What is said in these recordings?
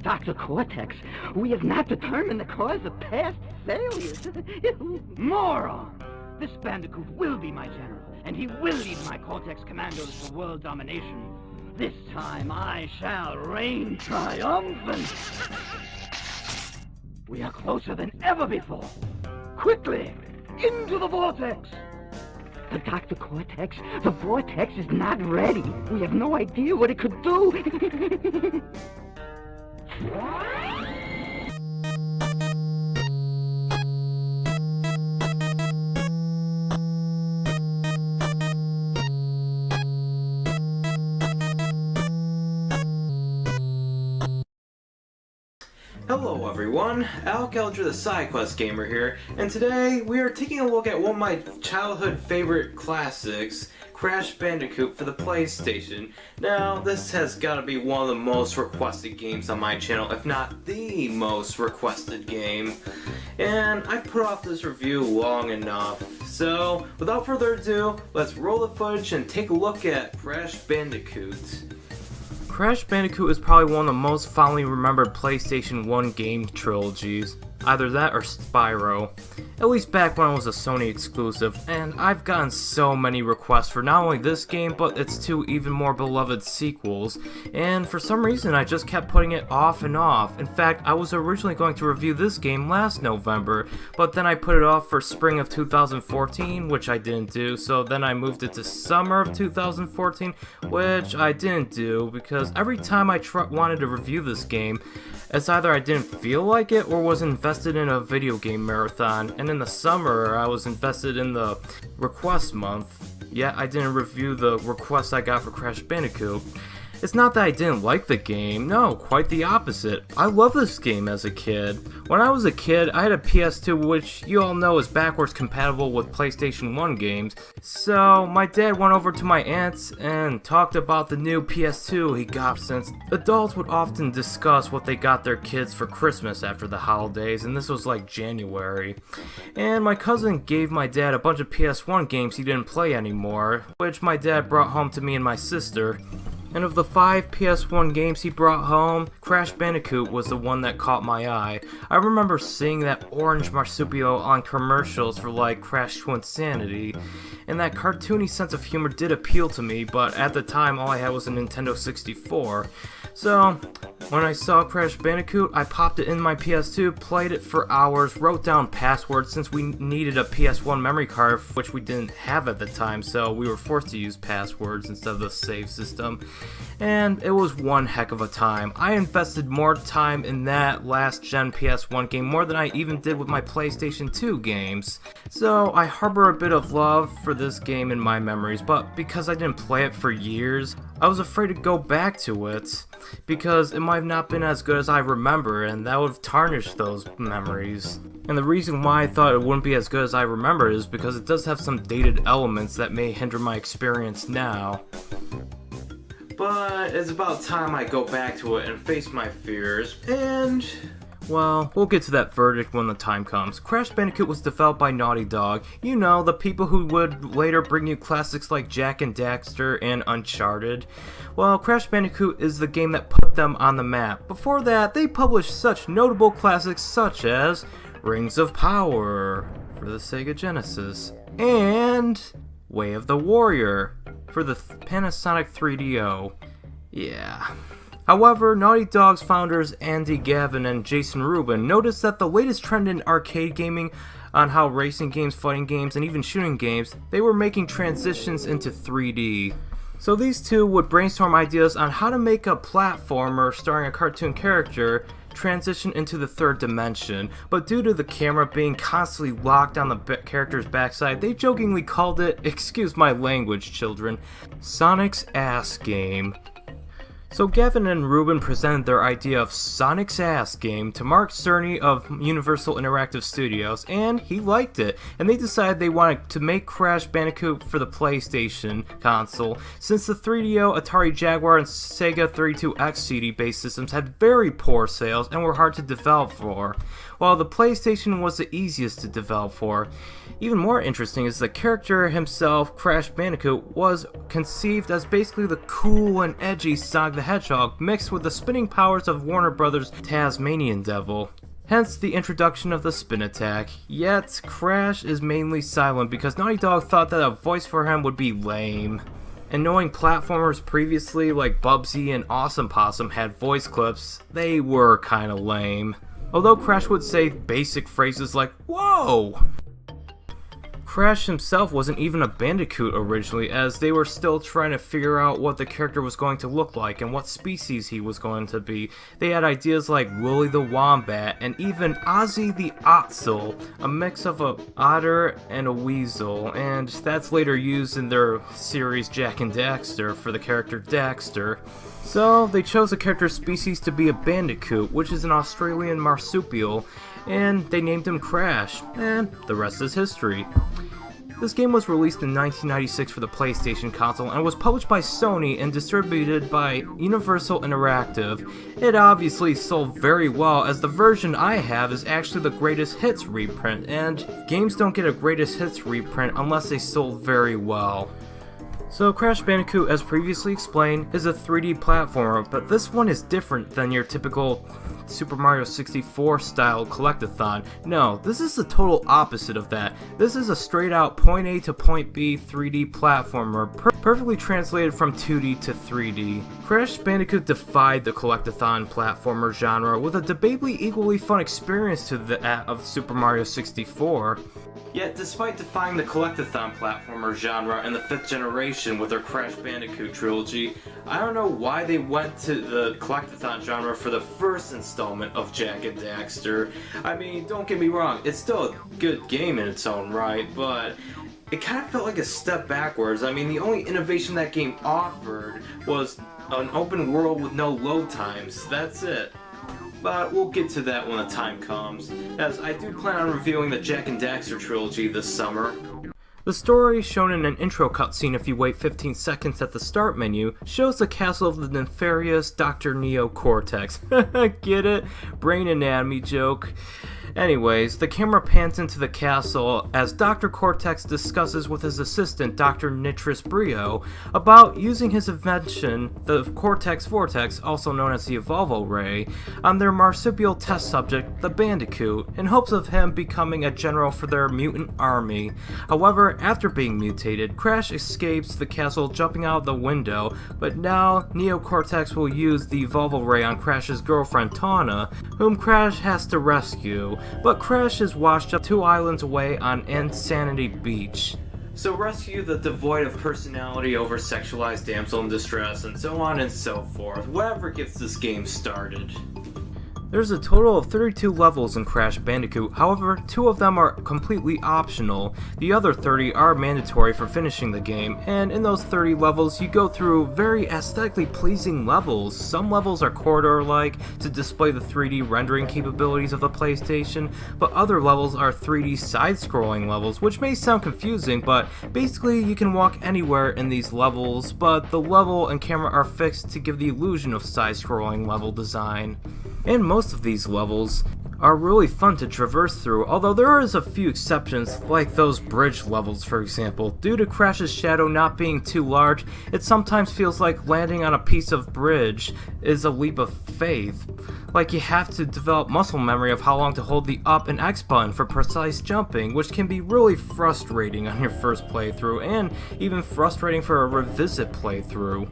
Dr. Cortex, we have not determined the cause of past failures. Moron! This Bandicoot will be my general, and he will lead my Cortex Commandos to world domination. This time I shall reign triumphant. We are closer than ever before. Quickly, into the vortex! But Dr. Cortex, the vortex is not ready. We have no idea what it could do. Hello everyone, Alec Eldridge the SideQuest Gamer here, and today we are taking a look at one of my childhood favorite classics, Crash Bandicoot for the PlayStation. Now, this has got to be one of the most requested games on my channel, if not the most requested game. And I've put off this review long enough, so without further ado, let's roll the footage and take a look at Crash Bandicoot. Crash Bandicoot is probably one of the most fondly remembered PlayStation 1 game trilogies. Either that or Spyro. At least back when it was a Sony exclusive, and I've gotten so many requests for not only this game, but its two even more beloved sequels, and for some reason I just kept putting it off and off. In fact, I was originally going to review this game last November, but then I put it off for spring of 2014, which I didn't do, so then I moved it to summer of 2014, which I didn't do, because every time I wanted to review this game, it's either I didn't feel like it or was invested in a video game marathon, and in the summer I was invested in the request month, yet I didn't review the requests I got for Crash Bandicoot. It's not that I didn't like the game, no, quite the opposite. I loved this game as a kid. When I was a kid, I had a PS2, which you all know is backwards compatible with PlayStation 1 games. So my dad went over to my aunt's and talked about the new PS2 he got, since adults would often discuss what they got their kids for Christmas after the holidays, and this was like January. And my cousin gave my dad a bunch of PS1 games he didn't play anymore, which my dad brought home to me and my sister. And of the 5 PS1 games he brought home, Crash Bandicoot was the one that caught my eye. I remember seeing that orange marsupial on commercials for like Crash Twinsanity, and that cartoony sense of humor did appeal to me, but at the time all I had was a Nintendo 64. So, when I saw Crash Bandicoot, I popped it in my PS2, played it for hours, wrote down passwords since we needed a PS1 memory card, which we didn't have at the time, so we were forced to use passwords instead of the save system. And it was one heck of a time. I invested more time in that last gen PS1 game more than I even did with my PlayStation 2 games. So I harbor a bit of love for this game in my memories, but because I didn't play it for years, I was afraid to go back to it, because it might have not been as good as I remember, and that would have tarnished those memories. And the reason why I thought it wouldn't be as good as I remember is because it does have some dated elements that may hinder my experience now. But it's about time I go back to it and face my fears, and well, we'll get to that verdict when the time comes. Crash Bandicoot was developed by Naughty Dog. You know, the people who would later bring you classics like Jak and Daxter and Uncharted. Well, Crash Bandicoot is the game that put them on the map. Before that, they published such notable classics such as Rings of Power for the Sega Genesis, and Way of the Warrior for the Panasonic 3DO. Yeah. However, Naughty Dog's founders Andy Gavin and Jason Rubin noticed that the latest trend in arcade gaming, on how racing games, fighting games, and even shooting games, they were making transitions into 3D. So these two would brainstorm ideas on how to make a platformer starring a cartoon character transition into the third dimension, but due to the camera being constantly locked on the character's backside, they jokingly called it, excuse my language children, Sonic's Ass Game. So Gavin and Rubin presented their idea of Sonic's Ass Game to Mark Cerny of Universal Interactive Studios, and he liked it, and they decided they wanted to make Crash Bandicoot for the PlayStation console, since the 3DO, Atari Jaguar, and Sega 32X CD-based systems had very poor sales and were hard to develop for. while the PlayStation was the easiest to develop for. Even more interesting is the character himself, Crash Bandicoot, was conceived as basically the cool and edgy Sonic the Hedgehog mixed with the spinning powers of Warner Brothers' Tasmanian Devil. Hence the introduction of the spin attack. Yet, Crash is mainly silent because Naughty Dog thought that a voice for him would be lame. And knowing platformers previously like Bubsy and Awesome Possum had voice clips, they were kinda lame. Although Crash would say basic phrases like, "Whoa!" Crash himself wasn't even a Bandicoot originally, as they were still trying to figure out what the character was going to look like and what species he was going to be. They had ideas like Willy the Wombat and even Ozzy the Otzel, a mix of a otter and a weasel, and that's later used in their series Jak and Daxter for the character Daxter. So they chose the character species to be a Bandicoot, which is an Australian marsupial, and they named him Crash, and the rest is history. This game was released in 1996 for the PlayStation console and was published by Sony and distributed by Universal Interactive. It obviously sold very well, as the version I have is actually the Greatest Hits reprint, and games don't get a Greatest Hits reprint unless they sold very well. So Crash Bandicoot, as previously explained, is a 3D platformer, but this one is different than your typical Super Mario 64 style collectathon. No, this is the total opposite of that. This is a straight out point A to point B 3D platformer, perfectly translated from 2D to 3D. Crash Bandicoot defied the collectathon platformer genre with a debatably equally fun experience to that of Super Mario 64. Yet, despite defying the collectathon platformer genre in the 5th generation with their Crash Bandicoot trilogy, I don't know why they went to the collectathon genre for the first installment of Jak and Daxter. I mean, don't get me wrong, it's still a good game in its own right, but it kind of felt like a step backwards. I mean, the only innovation that game offered was an open world with no load times. That's it. But we'll get to that when the time comes, as I do plan on reviewing the Jak and Daxter trilogy this summer. The story, shown in an intro cutscene if you wait 15 seconds at the start menu, shows the castle of the nefarious Dr. Neo Cortex. Get it? Brain anatomy joke. Anyways, the camera pans into the castle as Dr. Cortex discusses with his assistant, Dr. Nitris Brio, about using his invention, the Cortex Vortex, also known as the Evolvo Ray, on their marsupial test subject, the Bandicoot, in hopes of him becoming a general for their mutant army. However, after being mutated, Crash escapes the castle jumping out the window, but now Neo Cortex will use the Evolvo Ray on Crash's girlfriend Tawna, whom Crash has to rescue. But Crash is washed up 2 islands away on Insanity Beach. So rescue the devoid of personality over sexualized damsel in distress, and so on and so forth. Whatever gets this game started. There's a total of 32 levels in Crash Bandicoot, however, 2 of them are completely optional. The other 30 are mandatory for finishing the game, and in those 30 levels you go through very aesthetically pleasing levels. Some levels are corridor-like to display the 3D rendering capabilities of the PlayStation, but other levels are 3D side-scrolling levels, which may sound confusing, but basically you can walk anywhere in these levels, but the level and camera are fixed to give the illusion of side-scrolling level design. And most of these levels are really fun to traverse through, although there is a few exceptions, like those bridge levels for example. Due to Crash's shadow not being too large, it sometimes feels like landing on a piece of bridge is a leap of faith. Like you have to develop muscle memory of how long to hold the up and X button for precise jumping, which can be really frustrating on your first playthrough, and even frustrating for a revisit playthrough.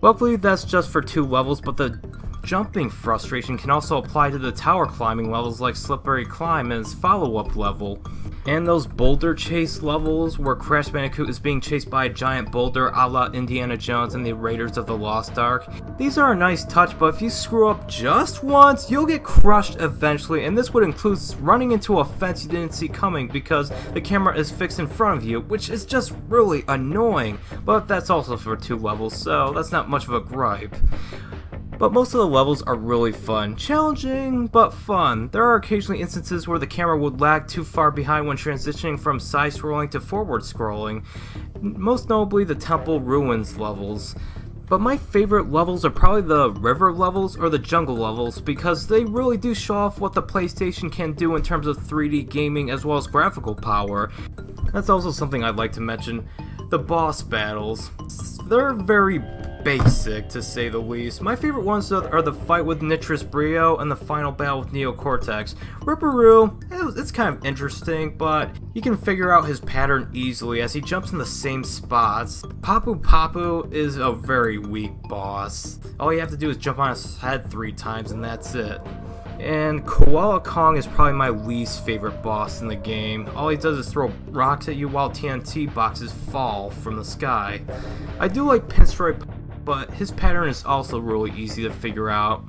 Luckily that's just for 2 levels, but the jumping frustration can also apply to the tower climbing levels like Slippery Climb and its follow-up level. And those boulder chase levels where Crash Bandicoot is being chased by a giant boulder a la Indiana Jones and the Raiders of the Lost Ark. These are a nice touch, but if you screw up just once, you'll get crushed eventually, and this would include running into a fence you didn't see coming because the camera is fixed in front of you, which is just really annoying. But that's also for 2 levels, so that's not much of a gripe. But most of the levels are really fun. Challenging, but fun. There are occasionally instances where the camera would lag too far behind when transitioning from side-scrolling to forward-scrolling. Most notably the Temple Ruins levels. But my favorite levels are probably the river levels or the jungle levels because they really do show off what the PlayStation can do in terms of 3D gaming as well as graphical power. That's also something I'd like to mention. The boss battles. They're very basic, to say the least. My favorite ones are the fight with Nitrous Brio and the final battle with Neo Cortex. Ripperoo, it's kind of interesting, but you can figure out his pattern easily as he jumps in the same spots. Papu Papu is a very weak boss. All you have to do is jump on his head 3 times and that's it. And Koala Kong is probably my least favorite boss in the game. All he does is throw rocks at you while TNT boxes fall from the sky. I do like Pinstripe, but his pattern is also really easy to figure out.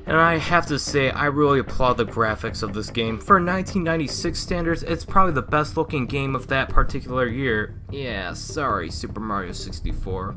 And I have to say, I really applaud the graphics of this game. For 1996 standards, it's probably the best looking game of that particular year. Yeah, sorry, Super Mario 64.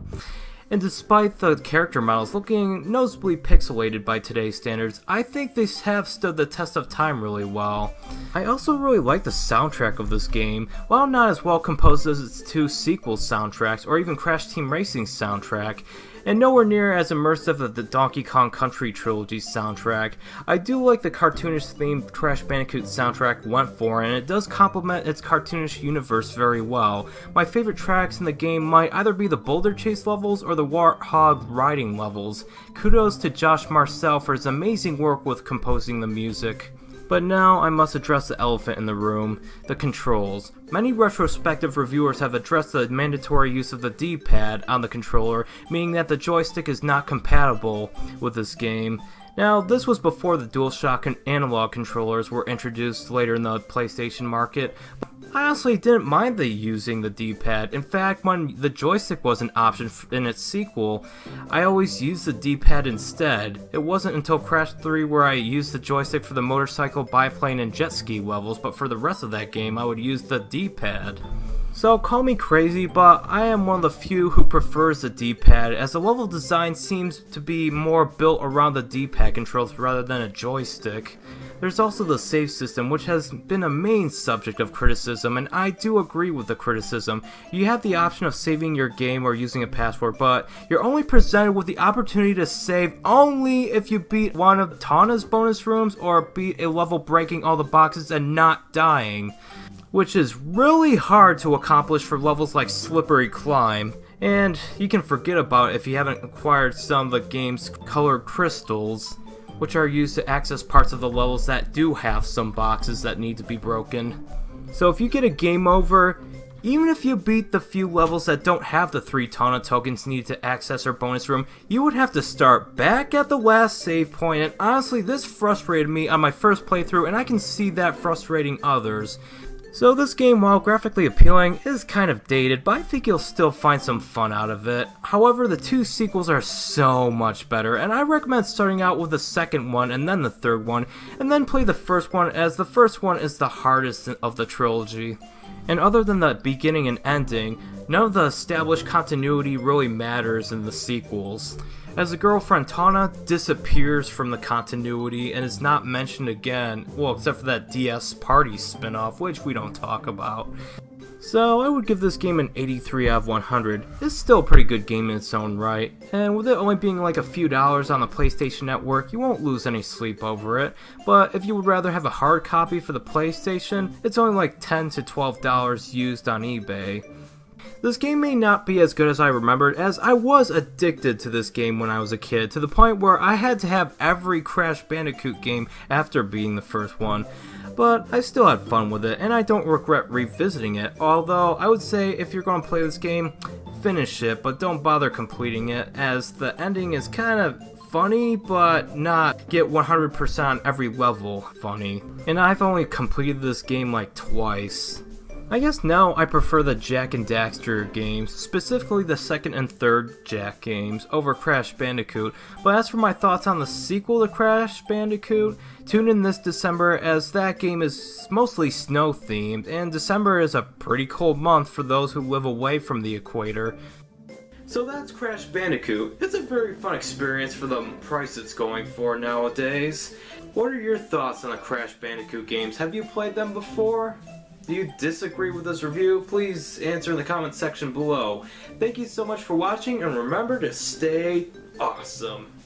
And despite the character models looking noticeably pixelated by today's standards, I think they have stood the test of time really well. I also really like the soundtrack of this game. While not as well composed as its 2 sequel soundtracks or even Crash Team Racing's soundtrack, and nowhere near as immersive as the Donkey Kong Country Trilogy soundtrack, I do like the cartoonish themed Crash Bandicoot soundtrack went for, and it does complement its cartoonish universe very well. My favorite tracks in the game might either be the Boulder Chase levels or the Warthog riding levels. Kudos to Josh Marcel for his amazing work with composing the music. But now I must address the elephant in the room, the controls. Many retrospective reviewers have addressed the mandatory use of the D-pad on the controller, meaning that the joystick is not compatible with this game. Now, this was before the DualShock and analog controllers were introduced later in the PlayStation market. I honestly didn't mind using the D-pad. In fact, when the joystick was an option in its sequel, I always used the D-pad instead. It wasn't until Crash 3 where I used the joystick for the motorcycle, biplane, and jet ski levels, but for the rest of that game I would use the D-pad. So call me crazy, but I am one of the few who prefers the D-pad, as the level design seems to be more built around the D-pad controls rather than a joystick. There's also the save system, which has been a main subject of criticism, and I do agree with the criticism. You have the option of saving your game or using a password, but you're only presented with the opportunity to save only if you beat one of Tawna's bonus rooms or beat a level breaking all the boxes and not dying, which is really hard to accomplish for levels like Slippery Climb. And you can forget about it if you haven't acquired some of the game's colored crystals, which are used to access parts of the levels that do have some boxes that need to be broken. So if you get a game over, even if you beat the few levels that don't have the 3 Tawna tokens needed to access our bonus room, you would have to start back at the last save point, and honestly this frustrated me on my first playthrough, and I can see that frustrating others. So this game, while graphically appealing, is kind of dated, but I think you'll still find some fun out of it. However, the 2 sequels are so much better, and I recommend starting out with the second one and then the third one, and then play the first one, as the first one is the hardest of the trilogy. And other than the beginning and ending, none of the established continuity really matters in the sequels, as the girlfriend Tawna disappears from the continuity and is not mentioned again, well, except for that DS Party spin-off, which we don't talk about. So I would give this game an 83 out of 100. It's still a pretty good game in its own right, and with it only being like a few dollars on the PlayStation Network, you won't lose any sleep over it. But if you would rather have a hard copy for the PlayStation, it's only like $10 to $12 used on eBay. This game may not be as good as I remembered, as I was addicted to this game when I was a kid, to the point where I had to have every Crash Bandicoot game after beating the first one. But I still had fun with it, and I don't regret revisiting it, although I would say if you're going to play this game, finish it, but don't bother completing it, as the ending is kind of funny, but not get 100% on every level funny. And I've only completed this game like twice. I guess now I prefer the Jak and Daxter games, specifically the second and third Jak games, over Crash Bandicoot. But as for my thoughts on the sequel to Crash Bandicoot, tune in this December, as that game is mostly snow themed, and December is a pretty cold month for those who live away from the equator. So that's Crash Bandicoot. It's a very fun experience for the price it's going for nowadays. What are your thoughts on the Crash Bandicoot games? Have you played them before? Do you disagree with this review? Please answer in the comment section below. Thank you so much for watching, and remember to stay awesome.